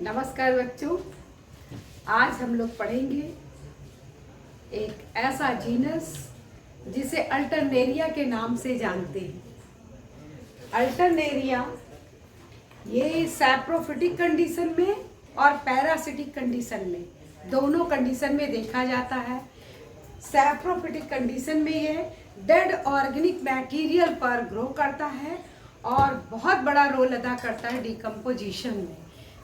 नमस्कार बच्चों, आज हम लोग पढ़ेंगे एक ऐसा जीनस जिसे अल्टरनेरिया के नाम से जानते हैं। अल्टरनेरिया ये सैप्रोफिटिक कंडीशन में और पैरासिटिक कंडीशन में, दोनों कंडीशन में देखा जाता है। सैप्रोफिटिक कंडीशन में ये डेड ऑर्गेनिक मटेरियल पर ग्रो करता है और बहुत बड़ा रोल अदा करता है डिकम्पोजिशन में।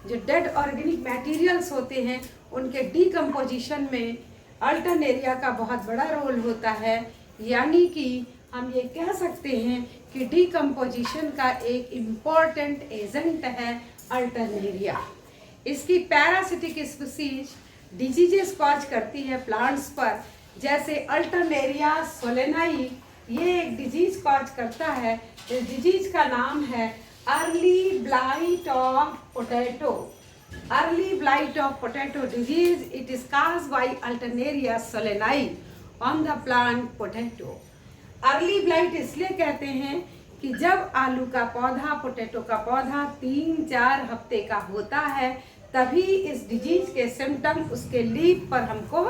जो डेड ऑर्गेनिक मटेरियल्स होते हैं उनके डिकम्पोजिशन में अल्टरनेरिया का बहुत बड़ा रोल होता है। यानी कि हम ये कह सकते हैं कि डिकम्पोजिशन का एक इम्पॉर्टेंट एजेंट है अल्टरनेरिया। इसकी पैरासिटिक स्पीसीज डिजीजेस कॉज करती है प्लांट्स पर, जैसे अल्टरनेरिया सोलेनाई ये एक डिजीज कॉज करता है। इस डिजीज का नाम है early blight of potato. Early blight of potato disease, it is caused by Alternaria solanae on the plant potato। Early blight इसलिए कहते हैं कि जब आलू का पौधा, पोटैटो का पौधा 3-4 हफ्ते का होता है तभी इस डिजीज के सिम्टम उसके लीफ पर हमको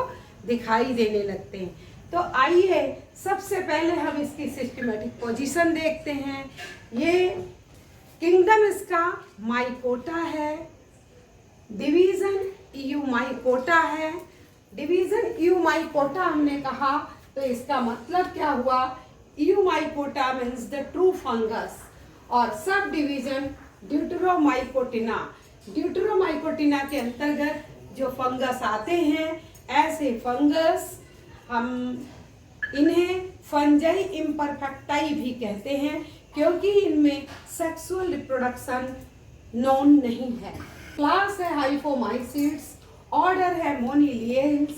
दिखाई देने लगते हैं। तो आइए सबसे पहले हम इसकी सिस्टमेटिक पोजीशन देखते हैं। ये किंगडम इसका माइकोटा है, डिवीजन यूमाइकोटा है। डिवीजन यूमाइकोटा हमने कहा तो इसका मतलब क्या हुआ? यूमाइकोटा मीन्स द ट्रू फंगस और सब डिवीजन ड्यूटेरोमाइकोटिना। ड्यूटेरोमाइकोटिना के अंतर्गत जो फंगस आते हैं, ऐसे फंगस हम इन्हें फंजाई इम्परफेक्टाई भी कहते हैं क्योंकि इनमें सेक्सुअल रिप्रोडक्शन नोन नहीं है। क्लास है हाइपोमाइसिड्स, ऑर्डर है मोनिलियंस,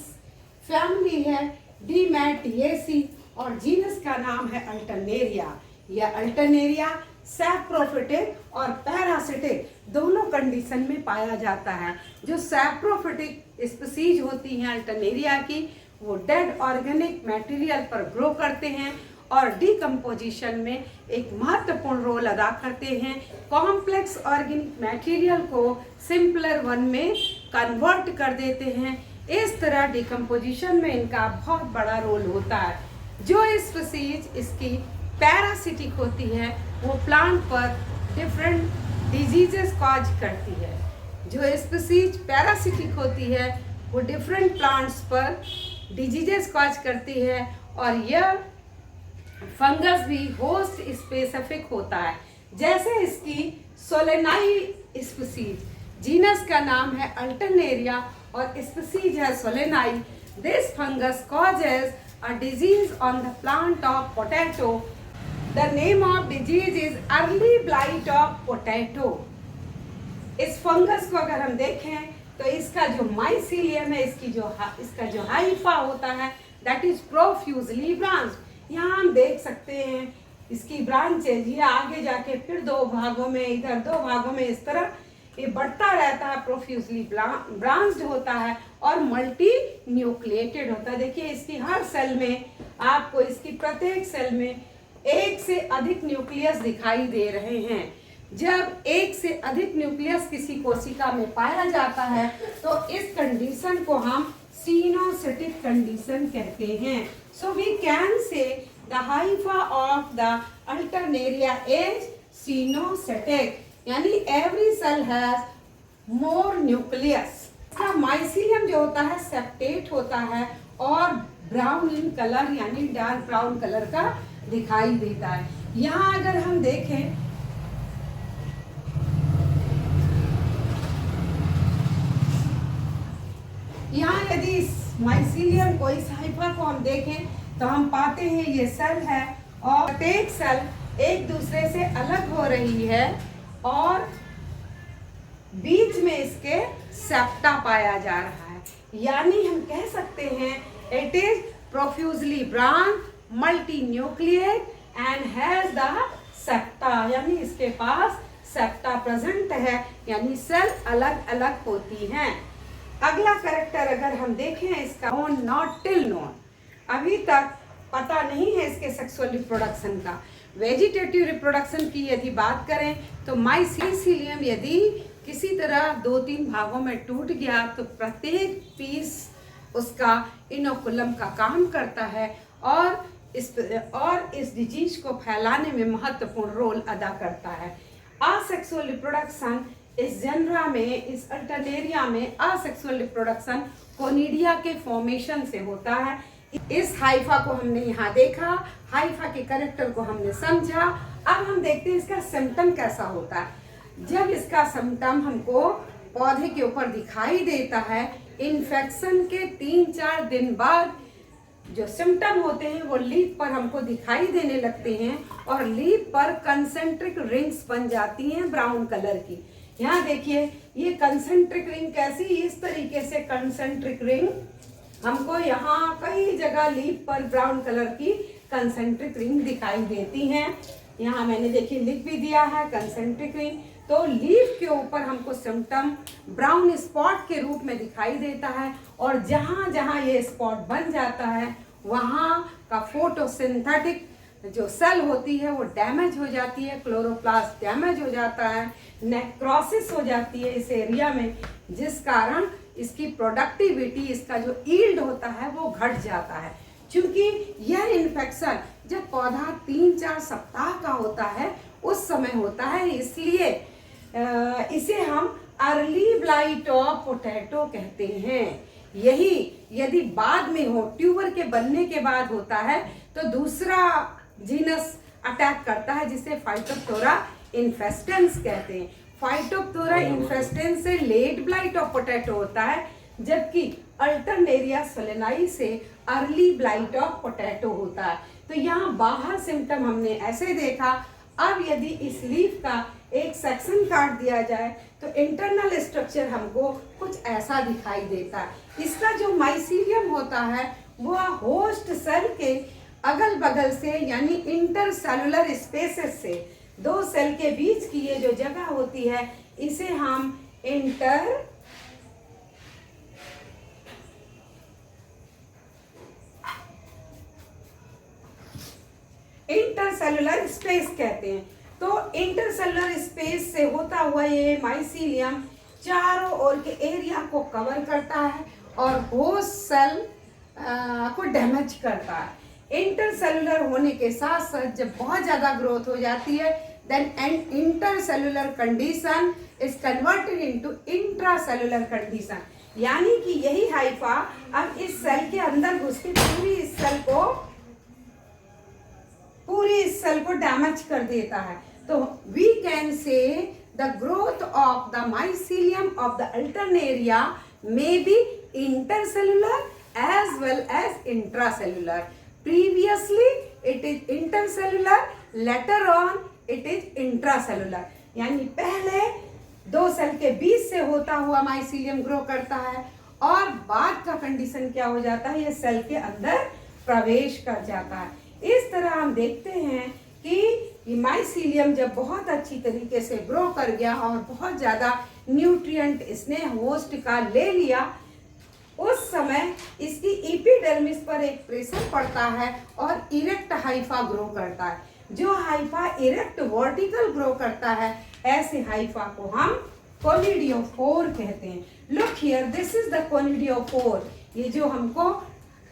फैमिली है डिमेटिएसी और जीनस का नाम है अल्टरनेरिया। यह अल्टरनेरिया सैप्रोफिटिक और पैरासिटिक दोनों कंडीशन में पाया जाता है। जो सैप्रोफिटिक स्पीसीज होती हैं अल्टरनेरिया की, वो डेड ऑर्गेनिक मटेरियल पर ग्रो करते हैं और डिकम्पोजिशन में एक महत्वपूर्ण रोल अदा करते हैं। कॉम्प्लेक्स ऑर्गेनिक मटेरियल को सिंपलर वन में कन्वर्ट कर देते हैं। इस तरह डिकम्पोजिशन में इनका बहुत बड़ा रोल होता है। जो स्पीसीज इसकी पैरासिटिक होती है वो प्लांट पर डिफरेंट डिजीजेस कॉज करती है। जो स्पीसीज पैरासिटिक होती है वो डिफरेंट प्लांट्स पर डिजीजेस कॉज करती है और यह फंगस भी होस्ट स्पेसिफिक होता है। जैसे इसकी सोलेनाई स्पीसीज, जीनस का नाम है अल्टरनेरिया और स्पीसीज है solani. This fungus causes a disease on the plant of potato. The name of disease is early blight of potato. इस फंगस को अगर हम देखें तो इसका जो माइसीलियम है, इसका जो हाइफा होता है, दैट इज प्रोफ्यूजली ब्रांच। यहाँ हम देख सकते हैं इसकी ब्रांचेज, ये आगे जाके फिर 2 भागों में, इधर 2 भागों में, इस तरह ये बढ़ता रहता है, प्रोफ्यूजली ब्रांच्ड होता है और मल्टी न्यूक्लिएटेड होता है। देखिए इसकी हर सेल में आपको, इसकी प्रत्येक सेल में 1 से अधिक न्यूक्लियस दिखाई दे रहे हैं। जब 1 से अधिक न्यूक्लियस किसी कोशिका में पाया जाता है तो इस कंडीशन को हम सीनोसिटिक कंडीशन कहते हैं। So we can say the hypha of the Alternaria is cenocytic, यानी every cell has more nucleus। इसका माइसीलियम जो होता है सेप्टेट होता है और ब्राउन इन कलर यानी डार्क ब्राउन कलर का दिखाई देता है। यहाँ अगर हम देखें यहाँ यदि इस माइसीलियम को, इस हाइफा को हम देखें तो हम पाते हैं ये सेल है और प्रत्येक सेल एक दूसरे से अलग हो रही है और बीच में इसके सेप्टा पाया जा रहा है। यानी हम कह सकते हैं it is profusely branch, multi nucleate and has the septa, यानी इसके पास सेप्टा प्रेजेंट है, यानी सेल अलग अलग होती हैं। अगला कैरेक्टर अगर हम देखें इसका, नोन नॉट टिल नोन, अभी तक पता नहीं है इसके सेक्सुअल रिप्रोडक्शन का। वेजिटेटिव रिप्रोडक्शन की यदि बात करें तो माइसीलियम यदि किसी तरह 2-3 भागों में टूट गया तो प्रत्येक पीस उसका इनोकुलम का काम करता है और इस डिजीज को फैलाने में महत्वपूर्ण रोल अदा करता है। असेक्सुअल रिप्रोडक्शन इस जनरा में, इस अल्टरनेरिया में असेक्सुअल रिप्रोडक्शन कोनिडिया के फॉर्मेशन से होता है। इस हाइफा को हमने यहाँ देखा, हाइफा के कैरेक्टर को हमने समझा। अब हम देखते हैं इसका सिम्टम कैसा होता है। जब इसका सिम्टम हमको पौधे के ऊपर दिखाई देता है, इन्फेक्शन के 3-4 दिन बाद जो सिम्टम होते हैं वो लीफ पर हमको दिखाई देने लगते हैं और लीफ पर कंसेंट्रिक रिंग्स बन जाती हैं ब्राउन कलर की। यहाँ देखिए, ये कंसेंट्रिक रिंग कैसी, इस तरीके से कंसेंट्रिक रिंग हमको यहाँ कई जगह लीफ पर ब्राउन कलर की कंसेंट्रिक रिंग दिखाई देती हैं। यहाँ मैंने देखिए लिख भी दिया है कंसेंट्रिक रिंग। तो लीफ के ऊपर हमको सिम्टम ब्राउन स्पॉट के रूप में दिखाई देता है और जहाँ जहाँ ये स्पॉट बन जाता है वहाँ का फोटोसिंथेटिक जो सेल होती है वो डैमेज हो जाती है, क्लोरोप्लास्ट डैमेज हो जाता है, नेक्रोसिस हो जाती है इस एरिया में, जिस कारण इसकी प्रोडक्टिविटी, इसका जो ईल्ड होता है वो घट जाता है। क्योंकि यह इन्फेक्शन जब पौधा 3-4 सप्ताह का होता है उस समय होता है, इसलिए इसे हम अर्ली ब्लाइट ऑफ पोटैटो कहते हैं। यही यदि बाद में हो, ट्यूबर के बनने के बाद होता है तो दूसरा जीनस अटैक करता है जिसे फाइटोप्थोरा इन्फेस्टेंस कहते हैं। फाइटोप्थोरा इन्फेस्टेंस से लेट ब्लाइट ऑफ पोटैटो होता है, जबकि अल्टरनेरिया सोलेनाई से अर्ली ब्लाइट ऑफ पोटैटो होता है। तो यहाँ बाहर सिम्टम हमने ऐसे देखा। अब यदि इस लीफ का एक सेक्शन काट दिया जाए तो इंटरनल स्ट्रक्चर हमको कुछ ऐसा दिखाई देता है। इसका जो माइसीलियम होता है वह होस्ट सेल के अगल बगल से, यानी इंटरसेलुलर स्पेसेस से, दो सेल के बीच की ये जो जगह होती है इसे हम इंटरसेलुलर स्पेस कहते हैं। तो इंटरसेलुलर स्पेस से होता हुआ ये माइसीलियम चारों ओर के एरिया को कवर करता है और होस्ट सेल को डैमेज करता है। इंटरसेलुलर होने के साथ साथ जब बहुत ज्यादा ग्रोथ हो जाती है then an intercellular condition is converted into intracellular condition, यानी कि यही हाइफा अब इस सेल के अंदर घुस के पूरी इस सेल को डैमेज कर देता है। तो we can say the growth of the mycelium of the Alternaria may be intercellular as well as intracellular. Previously it is intercellular, later on it is intracellular. यानी पहले दो सेल के बीच से होता हुआ माइसीलियम ग्रो करता है और बाद का कंडीशन क्या हो जाता है, ये सेल के अंदर प्रवेश कर जाता है। इस तरह हम देखते हैं कि ये माइसीलियम जब बहुत अच्छी तरीके से ग्रो कर गया और बहुत ज्यादा न्यूट्रिएंट इसने होस्ट का ले लिया, उस समय इसकी एपिडर्मिस पर एक प्रेशर पड़ता है और इरेक्ट हाइफा ग्रो करता है। जो हाइफा इरेक्ट वर्टिकल ग्रो करता है, ऐसे हाइफा को हम कोनिडियोफोर कहते हैं। Look here, this is the conidiophore. ये जो हमको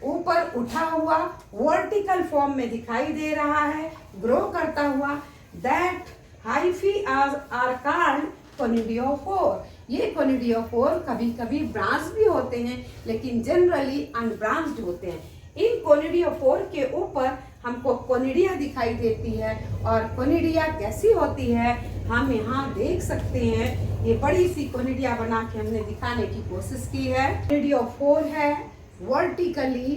ऊपर उठा हुआ वर्टिकल फॉर्म में दिखाई दे रहा है, ग्रो करता हुआ, that hyphae are called conidiophore. ये कोनिडियोफोर कभी कभी ब्रांच भी होते हैं लेकिन जनरली अनब्रांच्ड होते हैं। इन कोनिडियोफोर के ऊपर हमको कोनिडिया दिखाई देती है और कोनिडिया कैसी होती है हम यहाँ देख सकते हैं। ये बड़ी सी कोनिडिया बना के हमने दिखाने की कोशिश की है। कोनिडियोफोर है वर्टिकली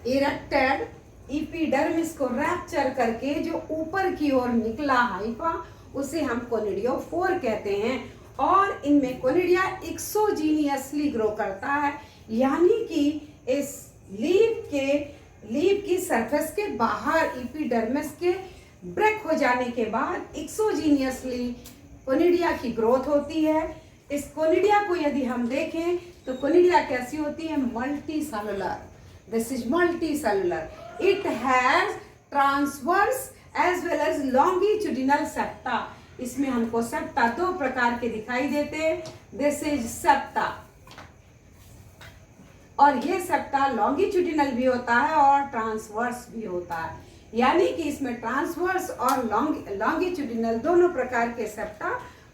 इरेक्टेड, एपिडर्मिस को रैप्चर करके जो ऊपर की ओर निकला हाइफा, उसे हम कोनिडियोफोर कहते हैं। और इनमें कोनिडिया एक्सोजीनियसली ग्रो करता है, यानी कि इस लीफ की सरफेस के बाहर एपिडर्मिस के ब्रेक हो जाने के बाद एक्सोजीनियसली कोनिडिया की ग्रोथ होती है। इस कोनिडिया को यदि हम देखें तो कोनिडिया कैसी होती है, multicellular. This is multicellular. It has transverse as well as longitudinal septa. इसमें हमको सेप्टा दो प्रकार के दिखाई देते हैं। दिस इज सेप्टा, और ये सेप्टा लॉन्गिट्यूडिनल भी होता है और ट्रांसवर्स भी होता है, यानी कि इसमें ट्रांसवर्स और लॉन्गिट्यूडिनल दोनों प्रकार के सेप्टा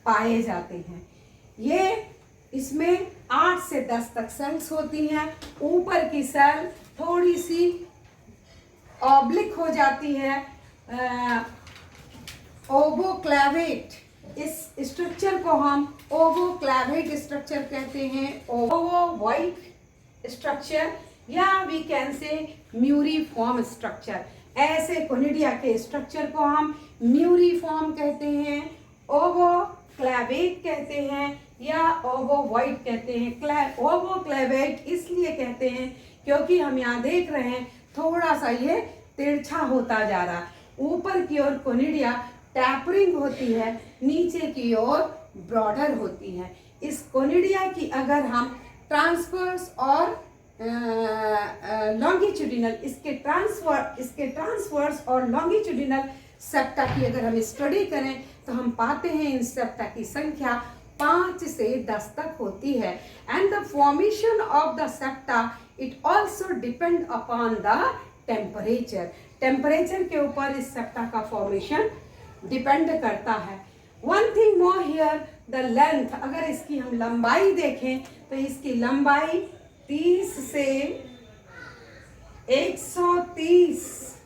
पाए जाते हैं। ये इसमें 8 से 10 तक सेल्स होती हैं। ऊपर की सेल थोड़ी सी ऑब्लिक हो जाती है, ओवोक्लेवेट, इस स्ट्रक्चर को हम ओवोक्लेवेट स्ट्रक्चर कहते हैं, ओवोवाइट स्ट्रक्चर, या वी कैन से म्यूरिफॉर्म स्ट्रक्चर। ऐसे कोनिडिया के स्ट्रक्चर को हम म्यूरिफॉर्म कहते हैं, ओवोक्लेवेट कहते हैं या ओवोवाइट कहते हैं। ओवोक्लेवेट इसलिए कहते हैं क्योंकि हम यहाँ देख रहे हैं थोड़ा सा ये तिरछा होता जा रहा है। ऊपर की ओर कोनिडिया टैपरिंग होती है, नीचे की ओर ब्रॉडर होती है। इस कोनिडिया की अगर हम ट्रांसवर्स और लॉन्गिट्यूडिनल, इसके ट्रांसवर्स और लॉन्गिट्यूडिनल सेप्टा की अगर हम स्टडी करें तो हम पाते हैं इन सेप्टा की संख्या 5 से 10 तक होती है। And the formation of the septa it also depend upon the temperature. Temperature के ऊपर इस सेप्टा का फॉर्मेशन डिपेंड करता है। One thing more here, the length, अगर इसकी हम लंबाई देखें तो इसकी लंबाई 30 से 130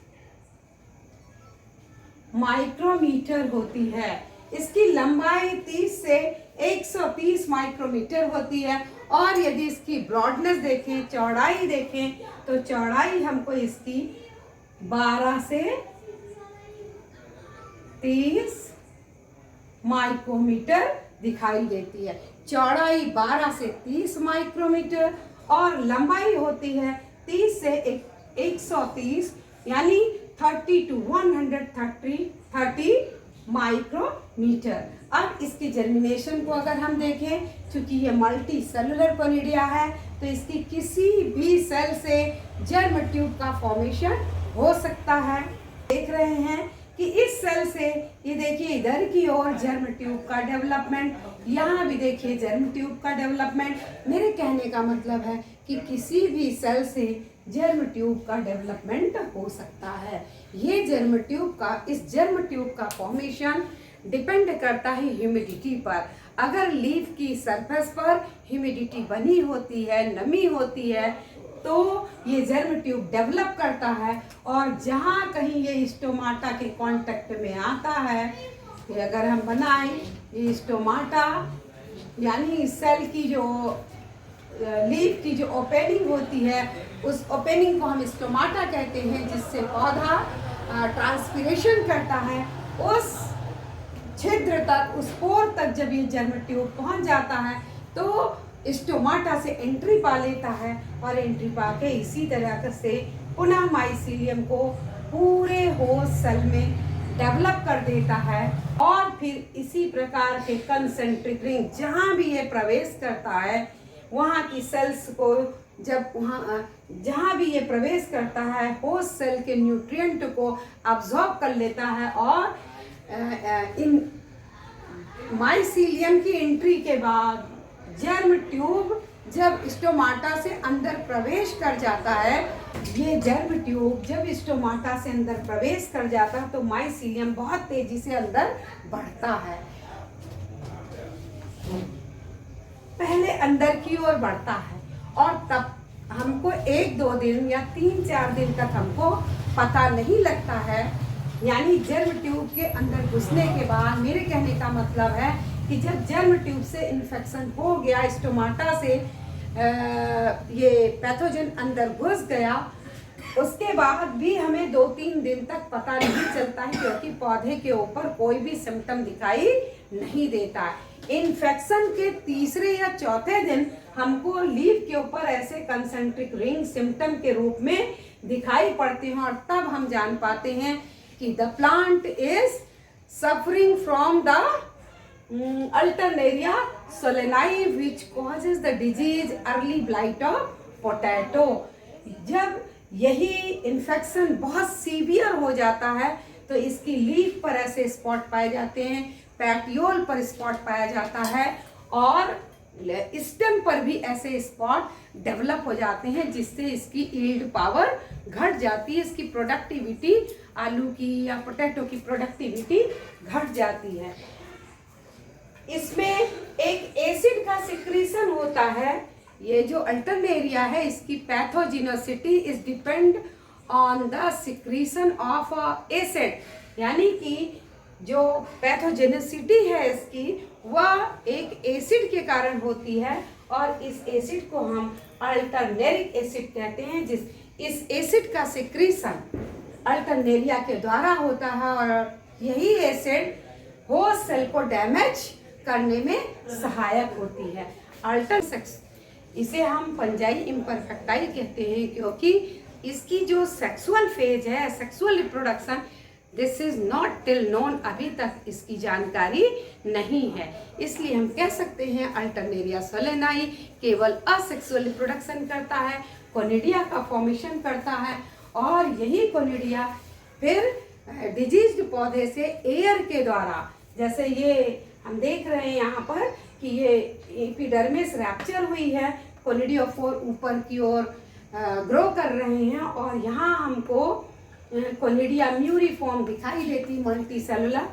माइक्रोमीटर होती है। इसकी लंबाई 30 से 130 माइक्रोमीटर होती है। और यदि इसकी ब्रॉडनेस देखें, चौड़ाई देखें, तो चौड़ाई हमको इसकी 12 से 30 माइक्रोमीटर दिखाई देती है। चौड़ाई 12 से 30 माइक्रोमीटर और लंबाई होती है 30 से 130, यानी 30 to 130 माइक्रोमीटर। अब इसकी जर्मिनेशन को अगर हम देखें, क्योंकि ये मल्टी सेलुलर कोनिडिया है, तो इसकी किसी भी सेल से जर्म ट्यूब का फॉर्मेशन हो सकता है। देख रहे हैं कि इस सेल से, ये देखिए इधर की ओर जर्म ट्यूब का डेवलपमेंट, यहाँ भी देखिए जर्म ट्यूब का डेवलपमेंट। मेरे कहने का मतलब है कि किसी भी सेल से जर्म ट्यूब का डेवलपमेंट हो सकता है। ये इस जर्म ट्यूब का फॉर्मेशन डिपेंड करता है ह्यूमिडिटी पर। अगर लीफ की सरफेस पर ह्यूमिडिटी बनी होती है, नमी होती है, तो ये जर्म ट्यूब डेवलप करता है। और जहाँ कहीं ये स्टोमाटा के कांटेक्ट में आता है, ये अगर हम बनाएं, ये स्टोमाटा यानी सेल की जो लीफ की जो ओपनिंग होती है, उस ओपनिंग को हम स्टोमाटा कहते हैं, जिससे पौधा ट्रांसपिरेशन करता है। उस छिद्र तक, उस पोर तक जब ये जर्म ट्यूब पहुंच जाता है तो स्टोमाटा से एंट्री पा लेता है, और एंट्री पा के इसी तरह से पुनः माइसीलियम को पूरे होस्ट सेल में डेवलप कर देता है। और फिर इसी प्रकार के कंसेंट्रिक रिंग जहाँ भी ये प्रवेश करता है, वहाँ की सेल्स को जहाँ भी ये प्रवेश करता है, होस्ट सेल के न्यूट्रिएंट को अब्जॉर्ब कर लेता है। और इन माइसीलियम की एंट्री के बाद जर्म ट्यूब जब स्टोमाटा से अंदर प्रवेश कर जाता है, ये जर्म ट्यूब जब स्टोमाटा से अंदर प्रवेश कर जाता है तो माइसीलियम बहुत तेजी से अंदर बढ़ता है। पहले अंदर की ओर बढ़ता है, और तब हमको 1-2 दिन या 3-4 दिन तक हमको पता नहीं लगता है। यानी जर्म ट्यूब के अंदर घुसने के बाद, मेरे कहने का मतलब है कि जब जर्म ट्यूब से इन्फेक्शन हो गया, स्टोमाटा से ये पैथोजन अंदर घुस गया, उसके बाद भी हमें 2-3 दिन तक पता नहीं चलता है, क्योंकि पौधे के ऊपर कोई भी सिम्टम दिखाई नहीं देता है। इन्फेक्शन के तीसरे या चौथे दिन हमको लीफ के ऊपर ऐसे कंसेंट्रिक रिंग सिम्टम के रूप में दिखाई पड़ते हैं, और तब हम जान पाते हैं कि the plant is suffering from the Alternaria solani which causes the disease early blight of potato. जब यही इन्फेक्शन बहुत सीवियर हो जाता है तो इसकी लीफ पर ऐसे स्पॉट पाए जाते हैं, पैटियोल पर स्पॉट पाया जाता है और स्टेम पर भी ऐसे स्पॉट डेवलप हो जाते हैं, जिससे इसकी यील्ड पावर घट जाती है, इसकी प्रोडक्टिविटी, आलू की या पोटैटो की प्रोडक्टिविटी घट जाती है। इसमें एक एसिड का सिक्रीशन होता है। ये जो अल्टरनेरिया है, इसकी pathogenicity is depend on the secretion of acid, यानी कि जो पैथोजेनिसिटी है इसकी, वह एक एसिड के कारण होती है और इस एसिड को हम अल्टरनेरिक एसिड कहते हैं। इस एसिड का सिक्रीशन अल्टरनेरिया के द्वारा होता है और यही एसिड होस्ट सेल को डैमेज करने में सहायक होती है। अल्टरसेक्स, इसे हम फंजाई इम्परफेक्टाई कहते हैं, क्योंकि इसकी जो सेक्सुअल फेज है, sexual reproduction, this is not till known, अभी तक इसकी जानकारी नहीं है। इसलिए हम कह सकते हैं अल्टरनेरिया सोलेनाई केवल असेक्सुअल रिप्रोडक्शन करता है, कोनिडिया का फॉर्मेशन करता है और यही कोनिडिया फिर डिजीज्ड पौधे से एयर के द्वारा, जैसे ये हम देख रहे हैं यहाँ पर कि ये एपिडर्मिस रैप्चर हुई है, कोनिडियोफोर ऊपर की ओर ग्रो कर रहे हैं और यहाँ हमको कोनिडिया म्यूरिफॉर्म दिखाई देती, मल्टी सेलुलर।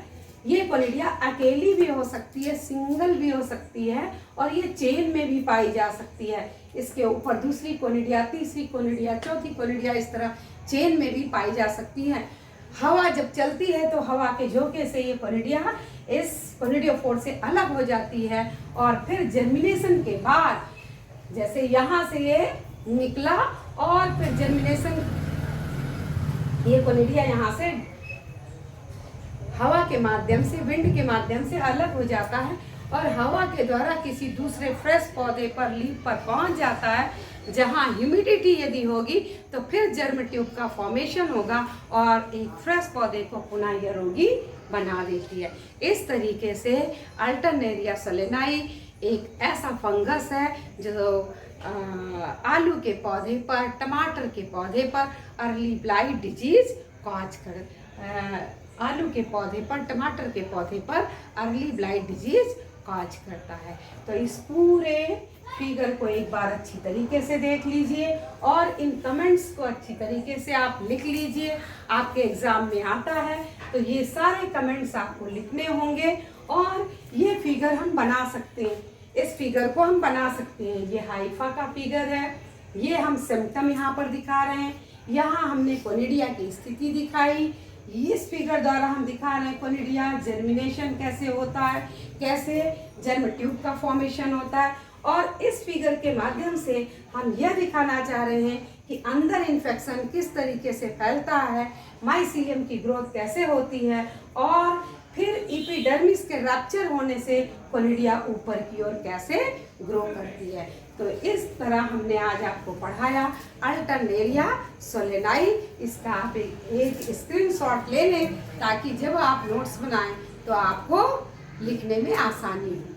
ये कोनिडिया अकेली भी हो सकती है, सिंगल भी हो सकती है और ये चेन में भी पाई जा सकती है। इसके ऊपर दूसरी कोनिडिया, तीसरी कोनिडिया, चौथी कोनिडिया, इस तरह चेन में भी पाई जा सकती है। हवा जब चलती है तो हवा के झोंके से ये कोनिडिया इस कोनिडियोफोर से अलग हो जाती है और फिर जर्मिनेशन के बाद, जैसे यहाँ से ये निकला और फिर जर्मिनेशन, ये कोनिडिया यहाँ से हवा के माध्यम से, विंड के माध्यम से अलग हो जाता है और हवा के द्वारा किसी दूसरे फ्रेश पौधे पर, लीफ पर पहुंच जाता है, जहां ह्यूमिडिटी यदि होगी तो फिर जर्म ट्यूब का फॉर्मेशन होगा और एक फ्रेश पौधे को पुनः ये रोगी बना देती है। इस तरीके से अल्टरनेरिया सोलेनाई एक ऐसा फंगस है जो आलू के पौधे पर, टमाटर के पौधे पर अर्ली ब्लाइट डिजीज कॉज कर, आलू के पौधे पर, टमाटर के पौधे पर अर्ली ब्लाइट डिजीज कॉज करता है। तो इस पूरे फिगर को एक बार अच्छी तरीके से देख लीजिए और इन कमेंट्स को अच्छी तरीके से आप लिख लीजिए। आपके एग्जाम में आता है तो ये सारे कमेंट्स आपको लिखने होंगे और ये फिगर हम बना सकते हैं। इस फिगर को हम बना सकते हैं। ये हाइफा का फिगर है, ये हम सिम्टम यहाँ पर दिखा रहे हैं, यहाँ हमने कोनिडिया की स्थिति दिखाई। इस फिगर द्वारा हम दिखा रहे हैं कोनिडिया जर्मिनेशन कैसे होता है, कैसे जर्म ट्यूब का फॉर्मेशन होता है और इस फिगर के माध्यम से हम यह दिखाना चाह रहे हैं कि अंदर इन्फेक्शन किस तरीके से फैलता है, माइसीलियम की ग्रोथ कैसे होती है और फिर एपिडर्मिस के रप्चर होने से कोनिडिया ऊपर की ओर कैसे ग्रो करती है। तो इस तरह हमने आज आपको पढ़ाया अल्टरनेरिया सोलेनाई। इसका आप एक स्क्रीनशॉट ले लें ताकि जब आप नोट्स बनाएं तो आपको लिखने में आसानी हो।